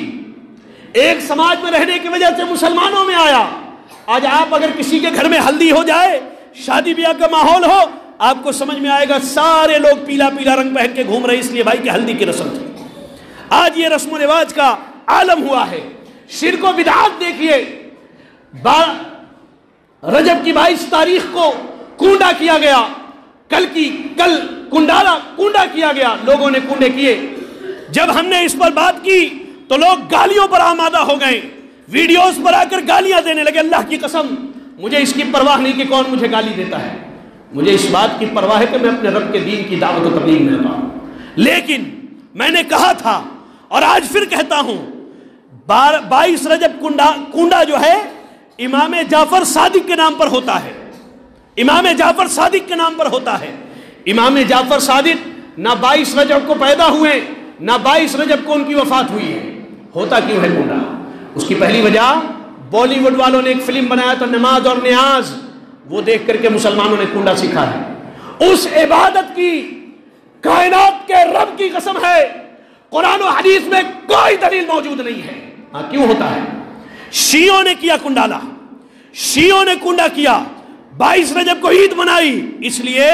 ایک سماج میں رہنے کی وجہ سے مسلمانوں میں آیا. آج آپ اگر کسی کے گھر میں ہلدی ہو جائے, شادی بیاہ کا ماحول ہو, آپ کو سمجھ میں آئے گا سارے لوگ پیلا پیلا رنگ پہن کے گھوم رہے, اس لیے بھائی کہ ہلدی کی رسم تھی. آج یہ رسم و رواج کا عالم ہوا ہے. شرک و بدعات دیکھیے, رجب کی 22 تاریخ کو کونڈا کیا گیا، کل کونڈا کیا گیا، لوگوں نے کونڈے کیے۔ جب ہم نے اس پر بات کی تو لوگ گالیوں پر آمادہ ہو گئے، ویڈیوز پر آ کر گالیاں دینے لگے۔ اللہ کی قسم مجھے اس کی پرواہ نہیں کہ کون مجھے گالی دیتا ہے، مجھے اس بات کی پرواہ ہے کہ میں اپنے رب کے دین کی دعوت و تبلیغ میں لگا ہوں۔ لیکن میں نے کہا تھا اور آج پھر کہتا ہوں، 22 رجب کونڈا جو ہے امام جعفر صادق کے نام پر ہوتا ہے، امام جعفر صادق کے نام پر ہوتا ہے۔ امام جعفر صادق نہ 22 رجب کو پیدا ہوئے نہ 22 رجب کو ان کی وفات ہوئی ہے۔ ہوتا کیوں ہے کونڈا؟ اس کی پہلی وجہ بالی ووڈ والوں نے ایک فلم بنایا تھا نماز اور نیاز، وہ دیکھ کر کے مسلمانوں نے کونڈا سیکھا ہے۔ اس عبادت کی کائنات کے رب کی قسم ہے قرآن و حدیث میں کوئی دلیل موجود نہیں ہے۔ ہاں کیوں ہوتا ہے؟ شیعوں نے کیا کنڈالا، شیعوں نے کنڈا کیا، 22 رجب کو عید منائی، اس لیے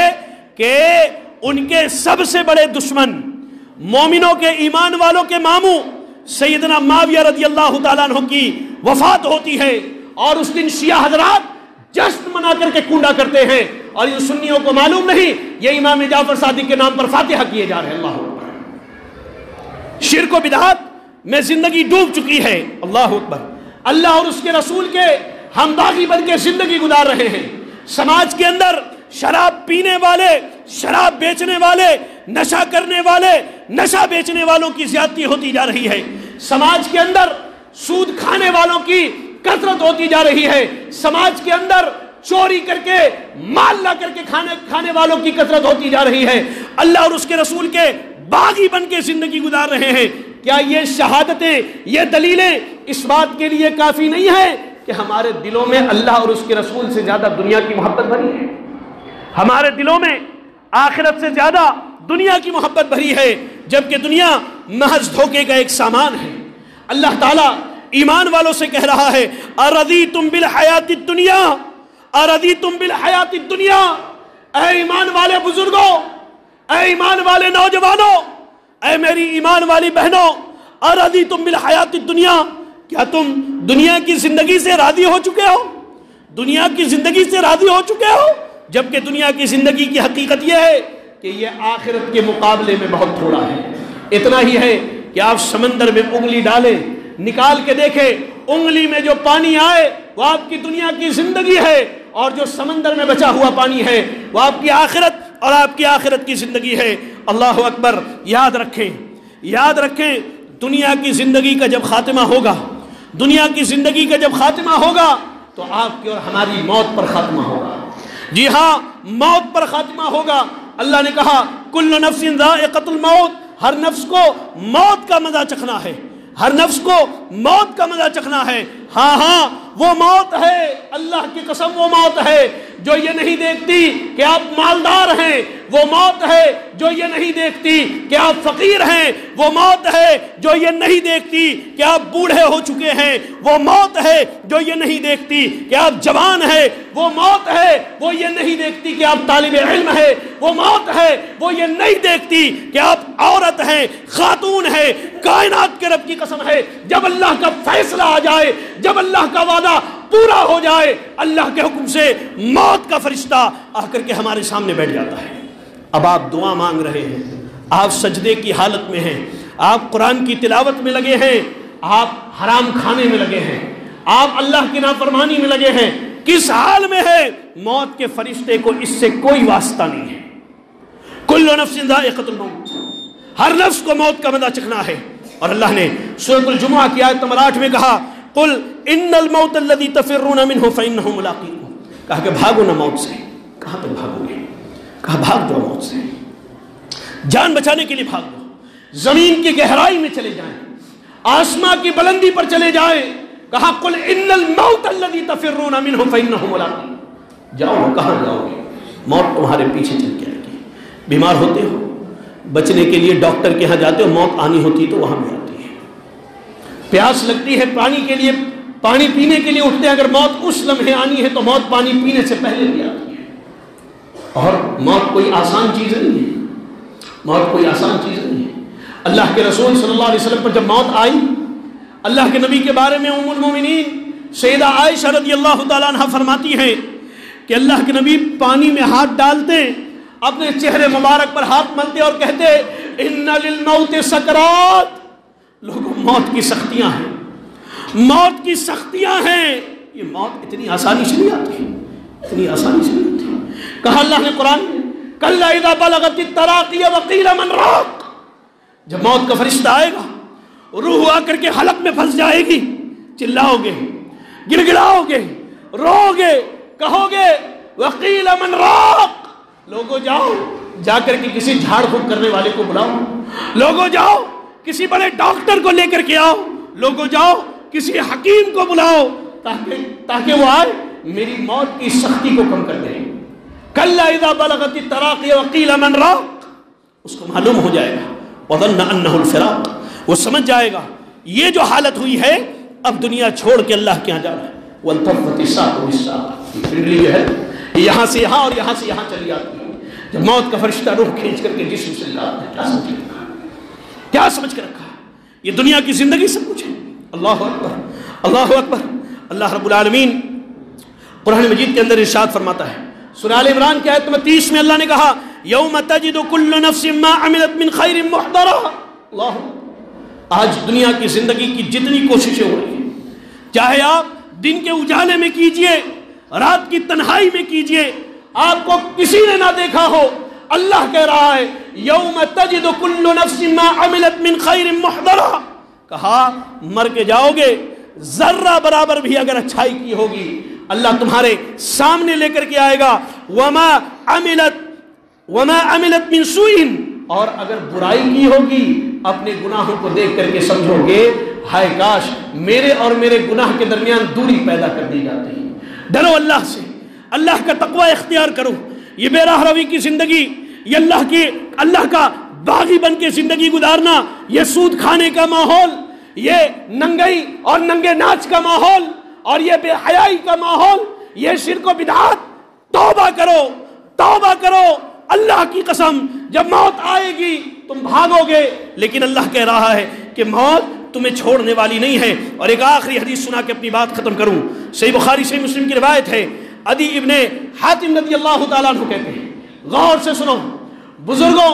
کہ ان کے سب سے بڑے دشمن مومنوں کے ایمان والوں کے ماموں سیدنا معاویہ رضی اللہ تعالیٰ عنہ کی وفات ہوتی ہے، اور اس دن شیعہ حضرات جشن منا کر کے کنڈا کرتے ہیں، اور ان سنیوں کو معلوم نہیں یہ امام جعفر صادق کے نام پر فاتحہ کیے جا رہے ہیں۔ اللہ اکبر، شرک و بدعات میں زندگی ڈوب چکی ہے۔ اللہ اکبر، اللہ اور اس کے رسول کے ہم باغی بن کے زندگی گزار رہے ہیں۔ سماج کے اندر شراب پینے والے، شراب بیچنے والے، نشہ کرنے والے، نشہ بیچنے والوں کی زیادتی ہوتی جا رہی ہے۔ سماج کے اندر سود کھانے والوں کی کثرت ہوتی جا رہی ہے۔ سماج کے اندر چوری کر کے مال لا کر کے کھانے والوں کی کثرت ہوتی جا رہی ہے۔ اللہ اور اس کے رسول کے باغی بن کے زندگی گزار رہے ہیں۔ کیا یہ شہادتیں، یہ دلیلیں اس بات کے لیے کافی نہیں ہے کہ ہمارے دلوں میں اللہ اور اس کے رسول سے زیادہ دنیا کی محبت بھری ہے؟ ہمارے دلوں میں آخرت سے زیادہ دنیا کی محبت بھری ہے، جبکہ دنیا محض دھوکے کا ایک سامان ہے۔ اللہ تعالیٰ ایمان والوں سے کہہ رہا ہے اَرَضِیتُم بِالْحَیَاةِ الدُّنْیَا، اَرَضِیتُم بِالْحَیَاةِ الدُّنْیَا، اے ایمان والے بزرگوں، اے ایمان والے نوجوانوں، اے میری ایمان والی بہنوں، اَرَضِیتُم بِالْحَیَاةِ الدُّنْیَا، کیا تم دنیا کی زندگی سے راضی ہو چکے ہو؟ دنیا کی زندگی سے راضی ہو چکے ہو؟ جبکہ دنیا کی زندگی کی حقیقت یہ ہے کہ یہ آخرت کے مقابلے میں بہت تھوڑا ہے۔ اتنا ہی ہے کہ آپ سمندر میں انگلی ڈالیں، نکال کے دیکھیں، انگلی میں جو پانی آئے وہ آپ کی دنیا کی زندگی ہے، اور جو سمندر میں بچا ہوا پانی ہے وہ آپ کی آخرت اور آپ کی آخرت کی زندگی ہے۔ اللہ اکبر، یاد رکھیں، یاد رکھیں، دنیا کی زندگی کا جب خاتمہ ہوگا، دنیا کی زندگی کا جب خاتمہ ہوگا تو آپ کی اور ہماری موت پر خاتمہ ہوگا۔ جی ہاں، موت پر خاتمہ ہوگا۔ اللہ نے کہا کل نفس ذائقۃ الموت، ہر نفس کو موت کا مزہ چکھنا ہے، ہر نفس کو موت کا مزہ چکھنا ہے۔ ہاں ہاں، وہ موت ہے، اللہ کی قسم وہ موت ہے جو یہ نہیں دیکھتی کہ آپ مالدار ہیں، وہ موت ہے جو یہ نہیں دیکھتی کہ آپ فقیر ہیں، وہ موت ہے جو یہ نہیں دیکھتی کہ آپ بوڑھے ہو چکے ہیں، وہ موت ہے جو یہ نہیں دیکھتی کہ آپ جوان ہیں، وہ موت ہے وہ یہ نہیں دیکھتی کہ آپ طالب علم ہیں، وہ موت ہے وہ یہ نہیں دیکھتی کہ آپ عورت ہیں، خاتون ہیں۔ کائنات کے رب کی قسم ہے، جب اللہ کا فیصلہ آ جائے، جب اللہ کا وعدہ پورا ہو جائے، اللہ کے حکم سے موت کا فرشتہ آ کر کے ہمارے سامنے بیٹھ جاتا ہے۔ اب آپ دعا مانگ رہے ہیں، آپ سجدے کی حالت میں ہیں، آپ قرآن کی تلاوت میں لگے ہیں، آپ حرام کھانے میں لگے ہیں، آپ اللہ کی نافرمانی میں لگے ہیں، کس حال میں ہے؟ موت کے فرشتے کو اس سے کوئی واسطہ نہیں ہے۔ کل نفس ذائقۃ الموت، ہر نفس کو موت کا مزہ چکھنا ہے۔ اور اللہ نے سورۃ الجمعہ کی آیت نمبر 8 میں کہا قل ان الموت الذی تفرون منہ فانہ ملاقیکم، کہا کہ بھاگو نہ موت سے۔ کہاں تک بھاگو گے؟ کہا بھاگ دو موت سے، جان بچانے کے لیے بھاگ دو، زمین کی گہرائی میں چلے جائیں، آسمان کی بلندی پر چلے جائیں۔ کہا قل ان الموت الذی تفرون منہ فانہ ملاقیکم، جاؤ، کہاں جاؤ گے؟ موت تمہارے پیچھے چل کے آئے گی۔ بیمار ہوتے ہو، بچنے کے لیے ڈاکٹر کے ہاں جاتے ہو، موت آنی ہوتی تو وہاں بھی آتی ہے۔ پیاس لگتی ہے، پانی کے لیے، پانی پینے کے لیے اٹھتے ہیں، اگر موت اس لمحے آنی ہے تو موت پانی پینے سے پہلے بھی آتی ہے۔ اور موت کوئی آسان چیز نہیں ہے، موت کوئی آسان چیز نہیں ہے۔ اللہ کے رسول صلی اللہ علیہ وسلم پر جب موت آئی، اللہ کے نبی کے بارے میں ام المومنین سیدہ عائشہ رضی اللہ تعالیٰ عنہ فرماتی ہیں کہ اللہ کے نبی پانی میں ہاتھ ڈالتے، اپنے چہرے مبارک پر ہاتھ ملتے اور کہتے ان للموت سکرات، لوگوں موت کی سختیاں ہیں، موت کی سختیاں ہیں۔ یہ موت اتنی آسانی سے نہیں آتی، اتنی آسانی سے نہیں آتی۔ کہا اللہ نے قرآن میں کلا اذا بلغت التراقی وقیل من راق، جب موت کا فرشتہ آئے گا، روح آ کر کے حلق میں پھنس جائے گی، چلاؤ گے، گڑ گڑاؤ گے، رو گے، کہو گے وقیل من راق، لوگوں جاؤ جا کر کے کسی جھاڑ پھونک کرنے والے کو بلاؤ، لوگوں جاؤ کسی بڑے ڈاکٹر کو لے کر کے آؤ، لوگوں جاؤ کسی حکیم کو بلاؤ تاکہ وہ آئے میری موت کی سختی کو کم کر دے۔ کلا اذا بلغت التراقی وقیل من راق، اس کو معلوم ہو جائے گا، وظن انہ الفراق، وہ سمجھ جائے گا یہ جو حالت ہوئی ہے اب دنیا چھوڑ کے اللہ کے یہاں جانا ہے۔ والتفت الساق بالساق، پنڈلی جو ہے یہاں سے یہاں اور یہاں سے یہاں چلی جاتی ہے۔ جب موت کا فرشتہ روح کھینچ کر کے جسم سے لاتا ہے، کیا سمجھ کے رکھا ہے، کیا سمجھ کے رکھا ہے؟ یہ دنیا کی زندگی سب کچھ ہے۔ اللہ اکبر، اللہ اکبر۔ اللہ رب العالمین قرآن مجید کے اندر ارشاد فرماتا ہے، سورہ آل عمران کی آیت نمبر 30 میں اللہ نے کہا یوم تجد کل نفس ما عملت من خیر محضرا۔ اللہ، آج دنیا کی زندگی کی جتنی کوششیں ہو رہی ہیں، چاہے آپ دن کے اجالے میں کیجئے، رات کی تنہائی میں کیجئے، آپ کو کسی نے نہ دیکھا ہو، اللہ کہہ رہا ہے یوم تجد کل نفس ما عملت من خیر محضرا، کہا مر کے جاؤ گے، ذرہ برابر بھی اگر اچھائی کی ہوگی اللہ تمہارے سامنے لے کر کے آئے گا، وما عملت من سوء، اور اگر برائی کی ہوگی اپنے گناہوں کو دیکھ کر کے سمجھو گے ہائے کاش میرے اور میرے گناہ کے درمیان دوری پیدا کر دی جاتی ہے۔ ڈرو اللہ سے، اللہ کا تقوی اختیار کرو۔ یہ بے راہ روی کی زندگی، یہ اللہ کا باغی بن کے زندگی گزارنا، یہ سود کھانے کا ماحول، یہ ننگئی اور ننگے ناچ کا ماحول، اور یہ بے حیائی کا ماحول، یہ شرک و بدعات، توبہ کرو، توبہ کرو۔ اللہ کی قسم جب موت آئے گی تم بھاگو گے، لیکن اللہ کہہ رہا ہے کہ موت تمہیں چھوڑنے والی نہیں ہے۔ اور ایک آخری حدیث سنا کے اپنی بات ختم کروں، صحیح بخاری صحیح مسلم کی روایت ہے، عدی ابن حاتم رضی اللہ تعالیٰ عنہ کہتے ہیں، غور سے سنو بزرگوں،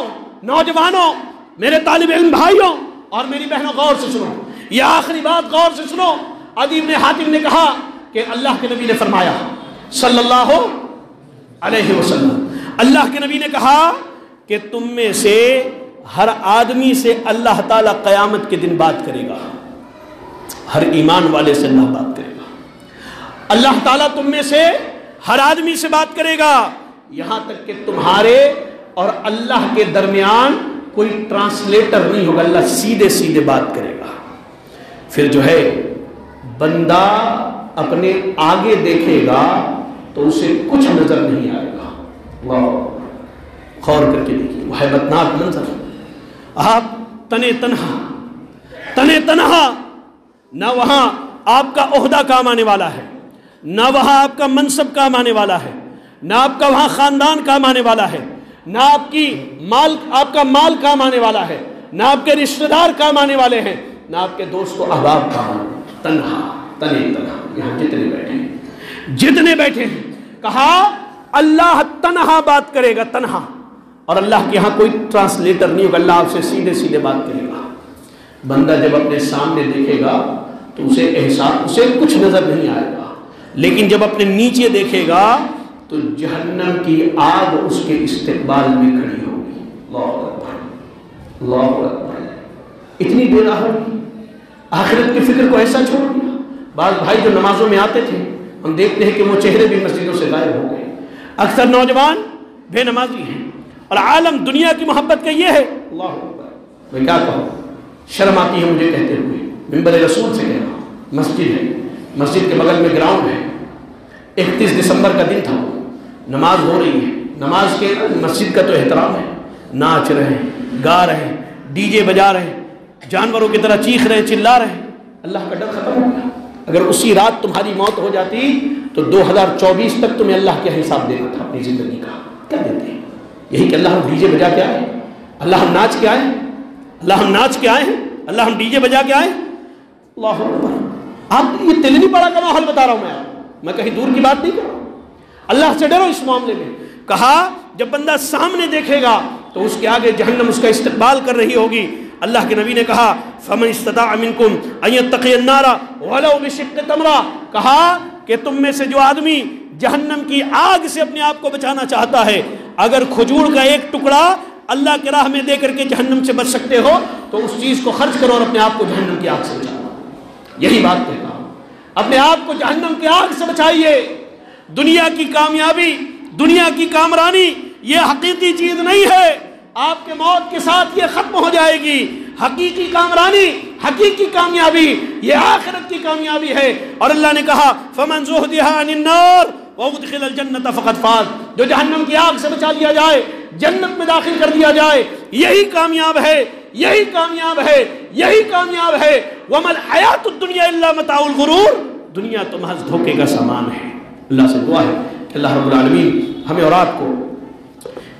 نوجوانوں، میرے طالب علم بھائیوں اور میری بہنوں، غور سے سنو، یہ آخری بات غور سے سنو۔ عدی ابن حاتم نے کہا کہ اللہ کے نبی نے فرمایا صلی اللہ علیہ وسلم، اللہ کے نبی نے کہا کہ تم میں سے ہر آدمی سے اللہ تعالیٰ قیامت کے دن بات کرے گا، ہر ایمان والے سے اللہ بات کرے گا، اللہ تعالیٰ تم میں سے ہر آدمی سے بات کرے گا، یہاں تک کہ تمہارے اور اللہ کے درمیان کوئی ٹرانسلیٹر نہیں ہوگا، اللہ سیدھے سیدھے بات کرے گا۔ پھر جو ہے بندہ اپنے آگے دیکھے گا تو اسے کچھ نظر نہیں آئے گا۔ واہ، غور کر کے دیکھیے، وہ حیبتناک منظر، آپ تنے تنہا، نہ وہاں آپ کا عہدہ کام آنے والا ہے، نہ وہاں آپ کا منصب کام آنے والا ہے، نہ آپ کا وہاں خاندان کام آنے والا ہے، نہ آپ کا مال کام آنے والا ہے، نہ آپ کے رشتہ دار کام آنے والے ہیں، نہ آپ کے دوست و احباب کام آنے، تنہا۔ یہاں جتنے بیٹھے ہیں کہا اللہ تنہا بات کرے گا، تنہا، اور اللہ کے یہاں کوئی ٹرانسلیٹر نہیں ہوگا، اللہ آپ سے سیدھے سیدھے بات کرے گا۔ بندہ جب اپنے سامنے دیکھے گا تو اسے کچھ نظر نہیں آئے گا، لیکن جب اپنے نیچے دیکھے گا تو جہنم کی آگ اس کے استقبال میں کھڑی ہوگی۔ اللہ اکبر، اللہ اکبر۔ اتنی بے راہ ہوگی، آخرت کی فکر کو ایسا چھوڑ دیا۔ بعض بھائی جو نمازوں میں آتے تھے ہم دیکھتے ہیں کہ وہ چہرے بھی مسجدوں سے غائب ہو گئے، اکثر نوجوان بے نمازی ہیں، اور عالم دنیا کی محبت کا یہ ہے۔ اللہ اکبر، میں کیا کہوں، شرم آتی ہے مجھے کہتے ہوئے، منبر رسول سے کہہ رہا ہوں، مسجد ہے، مسجد کے بغل میں گراؤنڈ ہے، 31 دسمبر کا دن تھا، نماز ہو رہی ہے، نماز کے مسجد کا تو احترام ہے، ناچ رہے ہیں، گا رہے ہیں، ڈی جے بجا رہے ہیں، جانوروں کی طرح چیخ رہے ہیں، چلا رہے ہیں۔ اللہ کا ڈر ختم ہو گیا۔ اگر اسی رات تمہاری موت ہو جاتی تو 2024 تک تمہیں اللہ کیا حساب دینا تھا اپنی زندگی کا، کیا دیتے ہیں؟ یہی کہ اللہ ہم ڈی جے بجا کے آئے، اللہ ہم ناچ کے آئے، اللہ ہم ناچ کے آئے ہیں، اللہ ہم ڈی جے بجا کے آئے۔ اللہ اکبر، آپ یہ تلنی پڑا کا ماحول بتا رہا ہوں میں کہیں دور کی بات نہیں کر رہا ہوں. اللہ سے ڈرو اس معاملے میں. کہا جب بندہ سامنے دیکھے گا تو اس کے آگے جہنم اس کا استقبال کر رہی ہوگی. اللہ کے نبی نے کہا فمن استطاع منکم ان یتقی النار ولو بشق تمرہ. کہا کہ تم میں سے جو آدمی جہنم کی آگ سے اپنے آپ کو بچانا چاہتا ہے، اگر کھجور کا ایک ٹکڑا اللہ کے راہ میں دے کر کے جہنم سے بچ سکتے ہو تو اس چیز کو خرچ کرو اور اپنے آپ کو جہنم کی آگ سے بچاؤ. یہی بات کہتا ہوں، اپنے آپ کو جہنم کی آگ سے بچائیے. دنیا کی کامیابی، دنیا کی کامرانی یہ حقیقی چیز نہیں ہے. آپ کے موت کے ساتھ یہ ختم ہو جائے گی. حقیقی کامرانی، حقیقی کامیابی یہ آخرت کی کامیابی ہے. اور اللہ نے کہا فمن زحزح عن النار وادخل الجنة فقد فاز. جو جہنم کی آگ سے بچا لیا جائے، جنت میں داخل کر دیا جائے، یہی کامیاب ہے، یہی کامیاب ہے، یہی کامیاب ہے. وما الحیات الدنیا الا متاع الغرور. دنیا تو محض دھوکے کا سامان ہے. اللہ سے دعا ہے کہ اللہ رب العالمین ہمیں اور آپ کو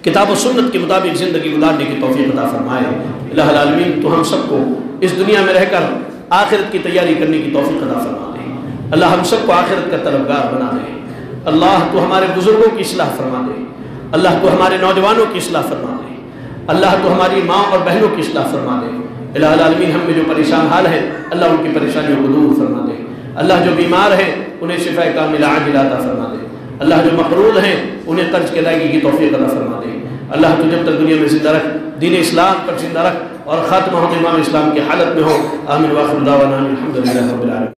کتاب و سنت کے مطابق زندگی گزارنے کی توفیق عطا فرمائے. الہ العالمین تو ہم سب کو اس دنیا میں رہ کر آخرت کی تیاری کرنے کی توفیق عطا فرما دے. اللہ ہم سب کو آخرت کا طلبگار بنا دے. اللہ تو ہمارے بزرگوں کی اصلاح فرما دے. اللہ تو ہمارے نوجوانوں کی اصلاح فرما دے. اللہ تو ہماری ماں اور بہنوں کی اصلاح فرما دے. الہ العالمین ہم میں جو پریشان حال ہے اللہ ان کی پریشانیوں کو دور فرما دے. اللہ جو بیمار ہیں انہیں شفاء کاملہ عاجلہ عطا فرما دے. اللہ جو مقروض ہیں انہیں قرض کی ادائیگی کی توفیق عطا فرما دے. اللہ تو جب تک دنیا میں زندہ رکھ، دین اسلام پر زندہ رکھ اور خاتمہ امام اسلام کی حالت میں ہو. آمین واخر دعوانا الحمدللہ رب العالمین.